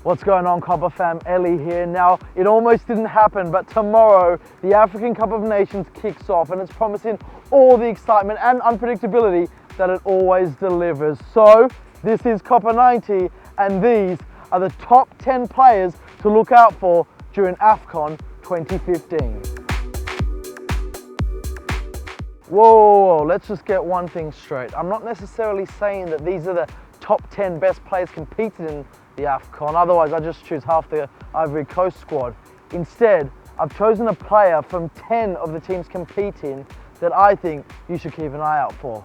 What's going on, Copper fam? Eli here. Now, it almost didn't happen, but tomorrow the African Cup of Nations kicks off and it's promising all the excitement and unpredictability that it always delivers. So, this is Copper 90 and these are the top 10 players to look out for during AFCON 2015. Whoa, let's just get one thing straight. I'm not necessarily saying that these are the top 10 best players competing in the AFCON, otherwise I just choose half the Ivory Coast squad. Instead, I've chosen a player from 10 of the teams competing that I think you should keep an eye out for.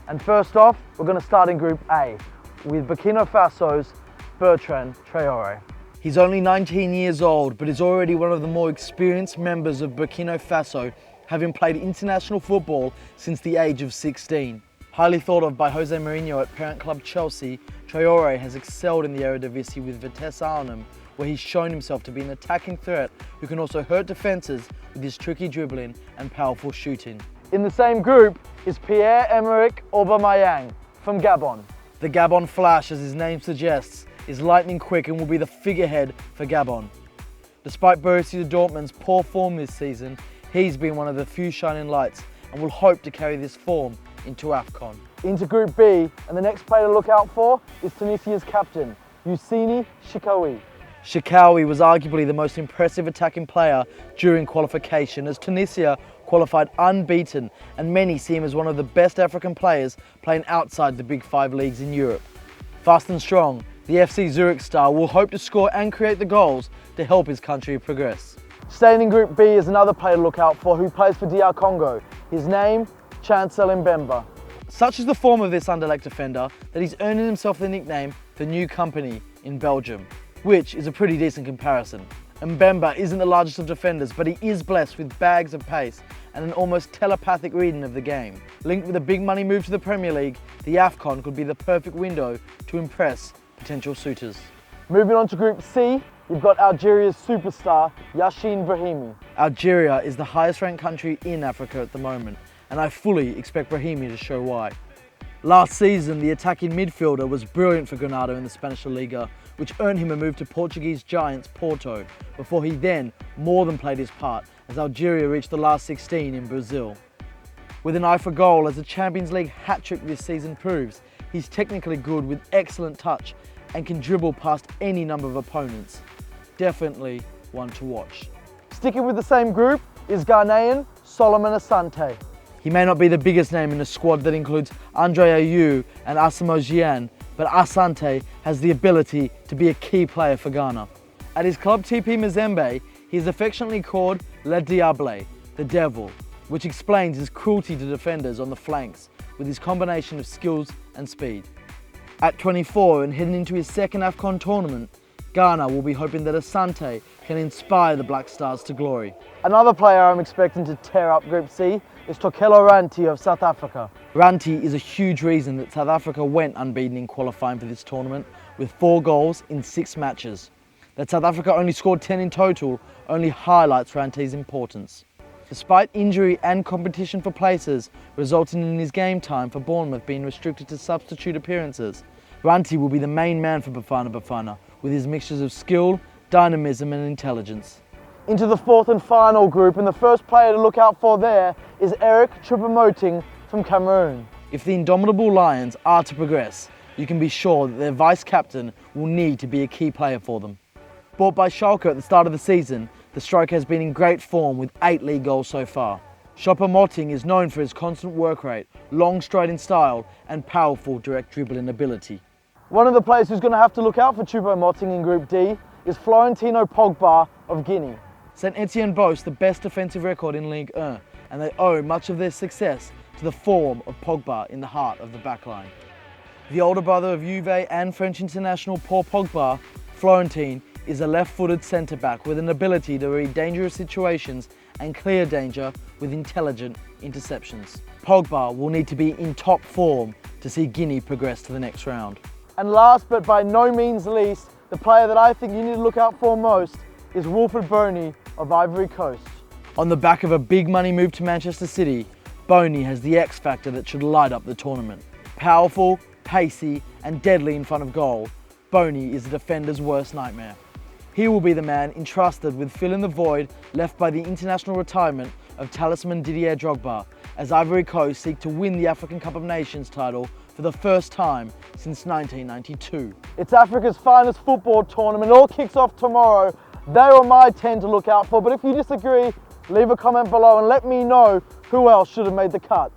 And first off, we're going to start in Group A with Burkina Faso's Bertrand Traoré. He's only 19 years old, but is already one of the more experienced members of Burkina Faso, having played international football since the age of 16. Highly thought of by Jose Mourinho at parent club Chelsea, Traoré has excelled in the Eredivisie with Vitesse Arnhem, where he's shown himself to be an attacking threat who can also hurt defences with his tricky dribbling and powerful shooting. In the same group is Pierre-Emerick Aubameyang from Gabon. The Gabon Flash, as his name suggests, is lightning quick and will be the figurehead for Gabon. Despite Borussia Dortmund's poor form this season, he's been one of the few shining lights and will hope to carry this form into AFCON. Into Group B, and the next player to look out for is Tunisia's captain, YACINE Chikawi. Chikawi was arguably the most impressive attacking player during qualification, as Tunisia qualified unbeaten, and many see him as one of the best African players playing outside the Big Five leagues in Europe. Fast and strong, the FC Zurich star will hope to score and create the goals to help his country progress. Staying in Group B is another player to look out for who plays for DR Congo. His name, Chancel Mbemba. Such is the form of this Anderlecht defender that he's earning himself the nickname the New Company in Belgium, which is a pretty decent comparison. Mbemba isn't the largest of defenders, but he is blessed with bags of pace and an almost telepathic reading of the game. Linked with a big money move to the Premier League, the AFCON could be the perfect window to impress potential suitors. Moving on to Group C, you've got Algeria's superstar, YACINE Brahimi. Algeria is the highest ranked country in Africa at the moment, and I fully expect Brahimi to show why. Last season, the attacking midfielder was brilliant for Granada in the Spanish La Liga, which earned him a move to Portuguese giants Porto, before he then more than played his part as Algeria reached the last 16 in Brazil. With an eye for goal, as the Champions League hat-trick this season proves, he's technically good with excellent touch and can dribble past any number of opponents. Definitely one to watch. Sticking with the same group is Ghanaian Solomon Asante. He may not be the biggest name in a squad that includes Andre Ayew and Asamoah Gyan, but Asante has the ability to be a key player for Ghana. At his club TP Mazembe, he is affectionately called Le Diable, the Devil, which explains his cruelty to defenders on the flanks with his combination of skills and speed. At 24 and heading into his second AFCON tournament, Ghana will be hoping that Asante can inspire the Black Stars to glory. Another player I'm expecting to tear up Group C is Tokelo Ranti of South Africa. Ranti is a huge reason that South Africa went unbeaten in qualifying for this tournament with 4 goals in 6 matches. That South Africa only scored 10 in total only highlights Ranti's importance. Despite injury and competition for places resulting in his game time for Bournemouth being restricted to substitute appearances, Ranti will be the main man for Bafana Bafana with his mixtures of skill, dynamism and intelligence. Into the fourth and final group, and the first player to look out for there is Eric Choupo-Moting from Cameroon. If the indomitable Lions are to progress, you can be sure that their vice-captain will need to be a key player for them. Bought by Schalke at the start of the season, the striker has been in great form with 8 league goals so far. Choupo-Moting is known for his constant work rate, long striding style and powerful direct dribbling ability. One of the players who's going to have to look out for Choupo-Moting in Group D is Florentino POGBA of Guinea. Saint Etienne boasts the best defensive record in Ligue 1, and they owe much of their success to the form of Pogba in the heart of the backline. The older brother of Juve and French international Paul Pogba, Florentin is a left-footed centre-back with an ability to read dangerous situations and clear danger with intelligent interceptions. Pogba will need to be in top form to see Guinea progress to the next round. And last but by no means least, the player that I think you need to look out for most is Wilfred Boney of Ivory Coast. On the back of a big money move to Manchester City, Boney has the X factor that should light up the tournament. Powerful, pacey and deadly in front of goal, Boney is the defender's worst nightmare. He will be the man entrusted with filling the void left by the international retirement of talisman Didier Drogba, as Ivory Coast seek to win the African Cup of Nations title for the first time since 1992. It's Africa's finest football tournament. It all kicks off tomorrow. They are my 10 to look out for, but if you disagree, leave a comment below and let me know who else should have made the cut.